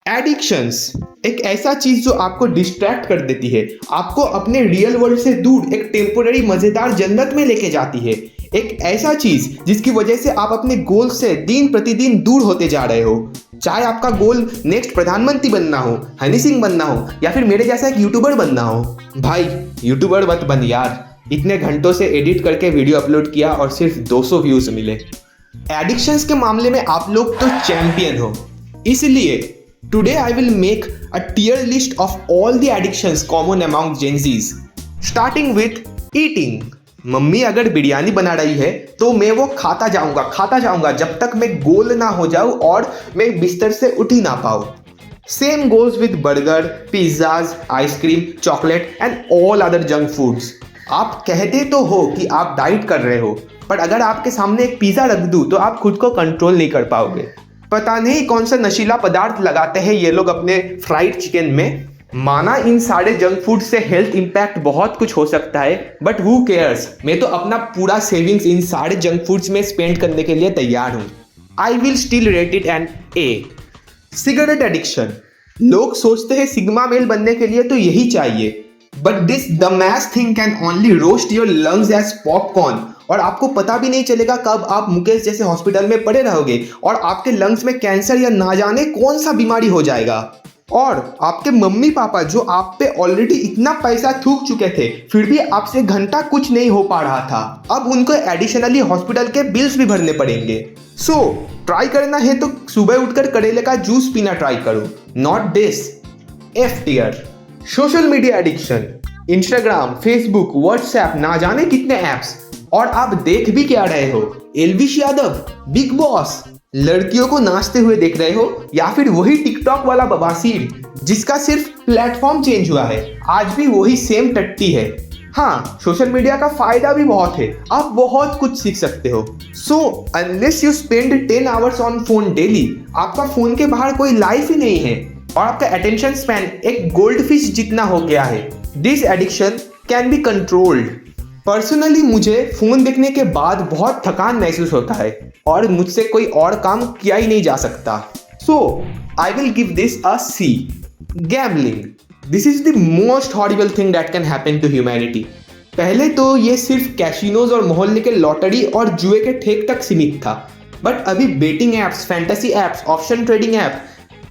Addictions एक ऐसा चीज जो आपको डिस्ट्रैक्ट कर देती है, आपको अपने रियल वर्ल्ड से दूर एक टेम्पोररी मजेदार जन्नत में लेके जाती है। एक ऐसा चीज जिसकी वजह से आप अपने गोल से दिन प्रतिदिन दूर होते जा रहे हो। चाहे आपका गोल नेक्स्ट प्रधानमंत्री बनना हो, हनी सिंह बनना हो, या फिर मेरे जैसा एक यूट्यूबर बनना हो। भाई यूट्यूबर मत बन यार, इतने घंटों से एडिट करके वीडियो अपलोड किया और सिर्फ 200 व्यूज मिले। एडिक्शंस के मामले में आप लोग तो चैंपियन हो, इसलिए today I will make a tier list of all the addictions common among Gen Zs, starting with eating. Mummy अगर बिरयानी बना रही है तो मैं वो खाता जाऊंगा जब तक मैं गोल ना हो जाऊं और मैं बिस्तर से उठ ही ना पाऊं। Same goes with burger, pizzas, ice cream, chocolate and all other junk foods. आप कहते तो हो कि आप डाइट कर रहे हो, पर अगर आपके सामने एक पिज्जा रख दूं तो आप खुद को कंट्रोल नहीं कर पाओगे। पता नहीं कौन सा नशीला पदार्थ लगाते हैं ये लोग अपने फ्राइड चिकन में। माना इन सारे जंक फूड से हेल्थ इंपैक्ट बहुत कुछ हो सकता है, बट हु केयर्स। मैं तो अपना पूरा सेविंग्स इन सारे जंक फूड्स में स्पेंड करने के लिए तैयार हूं। I will still rate it an A. Cigarette addiction. लोग सोचते हैं सिग्मा मेल बनने के लिए तो यही चाहिए, but this dumbass thing can only roast your lungs as popcorn, और आपको पता भी नहीं चलेगा कब आप मुकेश जैसे हॉस्पिटल में पड़े रहोगे और आपके लंग्स में कैंसर या ना जाने कौन सा बीमारी हो जाएगा। और आपके मम्मी पापा जो आप पे ऑलरेडी इतना पैसा थूक चुके थे, फिर भी आपसे घंटा कुछ नहीं हो पा रहा था, अब उनको एडिशनली हॉस्पिटल के बिल्स भी भरने पड़ेंगे। सो ट्राई करना है तो सुबह उठकर करेले का जूस पीना ट्राई करो, not this. F tier. Social media addiction. Instagram, Facebook, WhatsApp, ना जाने कितने ऐप्स, और आप देख भी क्या रहे हो? एलविश यादव, बिग बॉस, लड़कियों को नाचते हुए देख रहे हो, या फिर वही टिकटॉक वाला बवासीर जिसका सिर्फ प्लेटफॉर्म चेंज हुआ है, आज भी वही सेम टट्टी है। हाँ, सोशल मीडिया का फायदा भी बहुत है, आप बहुत कुछ सीख सकते हो। So unless you spend 10 hours on phone daily, आपका फोन के बाहर कोई लाइफ ही नहीं है और आपका अटेंशन स्पैन एक गोल्ड फिश जितना हो गया है। This addiction can be controlled. Personally मुझे फोन देखने के बाद बहुत थकान महसूस होता है और मुझसे कोई और काम किया ही नहीं जा सकता। So I will give this a C. Gambling. This is the most horrible thing that can happen to humanity. पहले तो ये सिर्फ कैसीनोज और मोहल्ले के लॉटरी और जुए के ठेक तक सीमित था, बट अभी betting apps, fantasy apps, option trading app,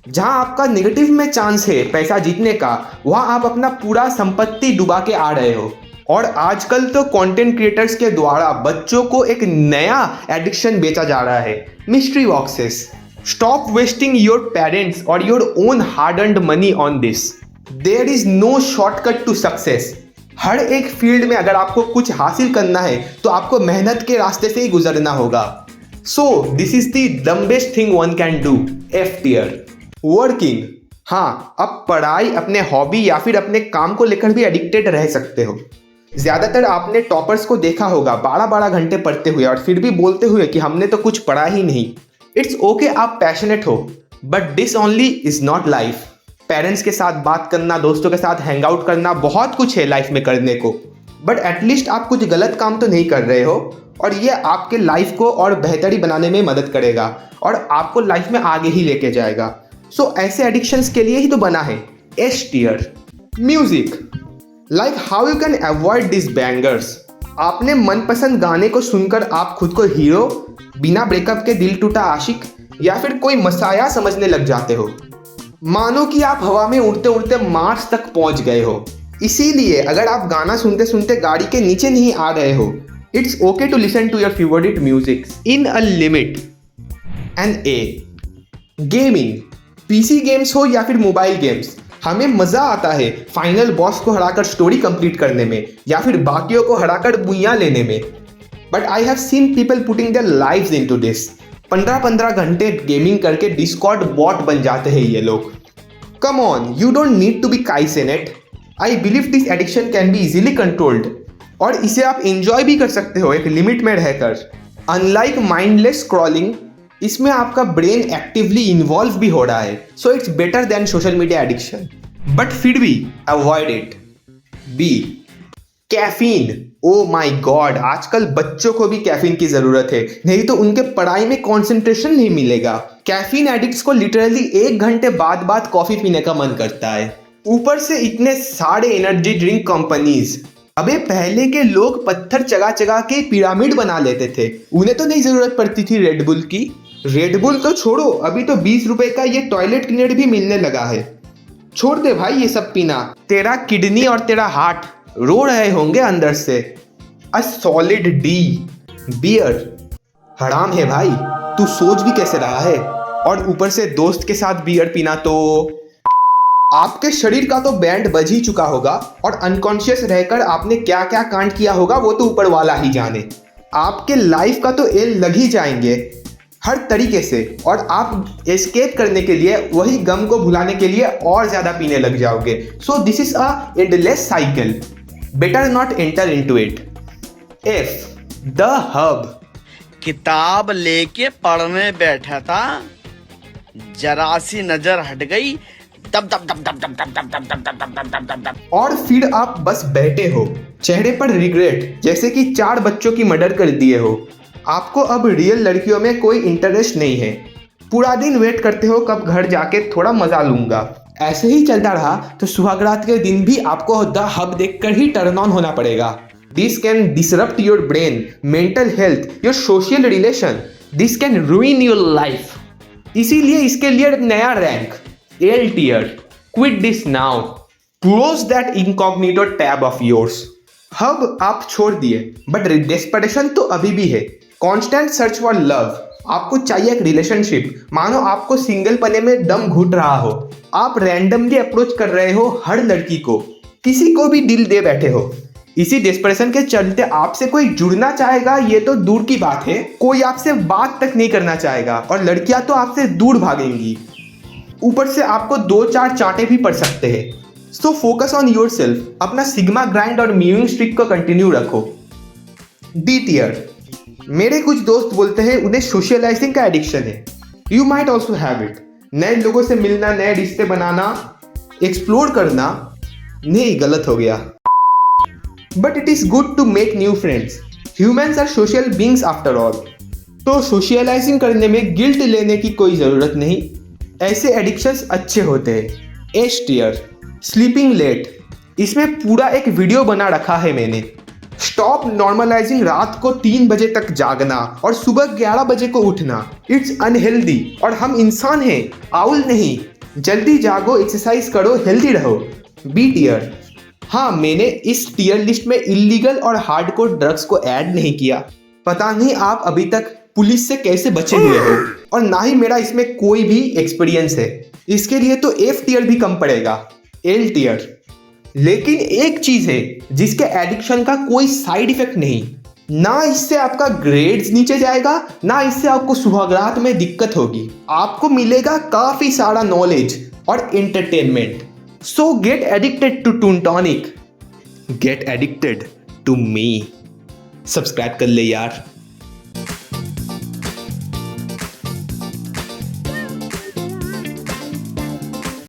जहां आपका नेगेटिव में चांस है पैसा जीतने का, वहां आप अपना पूरा संपत्ति डुबा के आ रहे हो। और आजकल तो कंटेंट क्रिएटर्स के द्वारा बच्चों को एक नया एडिक्शन बेचा जा रहा है, mystery boxes. Stop wasting your parents और your own hard earned money on this. There is no shortcut to success. हर एक फील्ड में अगर आपको कुछ हासिल करना है तो आपको मेहनत के रास्ते से ही गुजरना होगा। So this is the dumbest thing one can do. F tier. Working. हाँ, अब पढ़ाई, अपने हॉबी या फिर अपने काम को लेकर भी एडिक्टेड रह सकते हो। ज्यादातर आपने टॉपर्स को देखा होगा 12-12 घंटे पढ़ते हुए और फिर भी बोलते हुए कि हमने तो कुछ पढ़ा ही नहीं। इट्स ओके आप पैशनेट हो, but this only is not life. Parents के साथ बात करना, दोस्तों के साथ हैंग आउट करना, बहुत कुछ है लाइफ में करने को, बट एटलीस्ट आप कुछ गलत काम तो नहीं कर रहे हो, और ये आपके लाइफ को और बेहतरी बनाने में मदद करेगा और आपको लाइफ में आगे ही लेके जाएगा। सो ऐसे एडिक्शंस के लिए ही तो बना है। S tier. Music. Like how you can avoid this bangers. आपने मनपसंद गाने को सुनकर आप खुद को हीरो, बिना ब्रेकअप के दिल टूटा आशिक, या फिर कोई मसाया समझने लग जाते हो। मानो कि आप हवा में उड़ते उड़ते मार्स तक पहुंच गए हो। इसीलिए अगर आप गाना सुनते सुनते गाड़ी के नीचे नहीं आ रहे हो, it's okay to listen to your favourite music in a limit. And A. Gaming. PC games हो या फिर मोबाइल गेम्स, हमें मजा आता है फाइनल बॉस को हराकर स्टोरी कंप्लीट करने में या फिर बाकियों को हराकर बुइयां लेने में, but I have seen people putting their lives into this. 15-15 घंटे गेमिंग करके डिस्कॉर्ड बॉट बन जाते हैं ये लोग। Come on, you don't need to be Kai Cenat. I believe this addiction can be easily controlled, और इसे आप एंजॉय भी कर सकते हो एक लिमिट में रहकर। अनलाइक माइंडलेस स्क्रॉलिंग, इसमें आपका ब्रेन एक्टिवली इन्वॉल्व भी हो रहा है, so it's better than social media addiction, but फिर भी avoid it. B. Caffeine. Oh my god, आजकल बच्चों को भी कैफीन की जरूरत है, नहीं तो उनके पढ़ाई में कंसंट्रेशन नहीं मिलेगा। कैफीन एडिक्ट्स को लिटरली 1 घंटे बाद बाद कॉफी पीने का मन करता है। ऊपर से इतने सारे एनर्जी ड्रिंक कंपनीज। अबे पहले के लोग पत्थर चगा चगा के पिरामिड बना लेते थे, उन्हें तो नहीं जरूरत पड़ती थी रेडबुल की। रेडबुल तो छोड़ो, अभी तो 20 रुपए का ये टॉयलेट क्लीनर भी मिलने लगा है। छोड़ दे भाई ये सब पीना, तेरा किडनी और तेरा हार्ट रो रहे होंगे अंदर से। अ सॉलिड डी बियर हराम है भाई, तू सोच भी कैसे रहा है। और ऊपर से दोस्त के साथ बियर पीना, तो आपके शरीर का तो बैंड बज ही चुका होगा और अनकॉन्शियस रहकर आपने क्या क्या कांड किया होगा वो तो ऊपर वाला ही जाने। आपके लाइफ का तो एल लग ही जाएंगे हर तरीके से, और आप एस्केप करने के लिए, वही गम को भुलाने के लिए और ज्यादा पीने लग जाओगे। सो this is a endless cycle, better not enter into it. F the hub. किताब लेके पढ़ने बैठा था, जरा सी नजर हट गई, दब दब दब दब दब दब दब दब दब दब दब दब दब, और फिर आप बस बैठे हो, चेहरे पर रिग्रेट, जैसे कि 4 बच्चों की मर्डर कर दिए हो। आपको अब रियल लड़कियों में कोई इंटरेस्ट नहीं है। पूरा दिन वेट करते हो कब घर जाके थोड़ा मजा लूंगा। ऐसे ही चलता रहा तो सुहागरात के दिन भी आपको द हब देखकर ही टर्न ऑन होना पड़ेगा। This can disrupt your brain, mental health, your social relation, this can ruin your life. इसीलिए इसके लिए नया rank, L tier. Quit this now, close that incognito tab of yours. हब आप छोड़ दिए, बट डेस्परेशन तो अभी भी है। कांस्टेंट सर्च फॉर लव, आपको चाहिए एक रिलेशनशिप, मानो आपको सिंगल पने में दम घुट रहा हो। आप रैंडमली अप्रोच कर रहे हो हर लड़की को, किसी को भी दिल दे बैठे हो। इसी डेस्परेशन के चलते आपसे कोई जुड़ना चाहेगा ये तो दूर की बात है, कोई आपसे बात तक नहीं करना चाहेगा, और लड़कियां तो आपसे दूर भागेंगी। ऊपर से आपको 2-4 चांटे भी पड़ सकते हैं। So focus on your self, अपना सिग्मा ग्राइंड और म्यूइंग स्ट्रिक को कंटिन्यू रखो। D tier. मेरे कुछ दोस्त बोलते हैं उन्हें सोशलाइजिंग का एडिक्शन है। You might also have it. नए लोगों से मिलना, नए रिश्ते बनाना, एक्सप्लोर करना, नहीं गलत हो गया। But it is good to make new friends, humans are social beings after all. तो सोशलाइजिंग करने में गिल्ट लेने की कोई जरूरत नहीं, ऐसे एडिक्शंस अच्छे होते हैं। H tier, sleeping late. इसमें पूरा एक वीडियो बना रखा है मैंने। स्टॉप नॉर्मलाइजिंग रात को 3 बजे तक जागना और सुबह 11 बजे को उठना। इट्स अनहेल्दी, और हम इंसान हैं, आउल नहीं। जल्दी जागो, एक्सरसाइज करो, हेल्दी रहो। B tier. हाँ, मैंने इस टियर लिस्ट में इलीगल और हार्डकोर ड्रग्स को ऐड नहीं किया। पता नहीं आप अभी तक पुलिस से कैसे बचे हुए हो, और ना ही मेरा इसमें कोई भी एक्सपीरियंस है। इसके लिए तो एफ टियर भी कम पड़ेगा। L tier. लेकिन एक चीज है जिसके एडिक्शन का कोई साइड इफेक्ट नहीं, ना इससे आपका ग्रेड्स नीचे जाएगा, ना इससे आपको सुहागरात में दिक्कत होगी। आपको मिलेगा काफी सारा नॉलेज और entertainment. So get addicted to Toon Tonic, get addicted to me. Subscribe कर ले यार।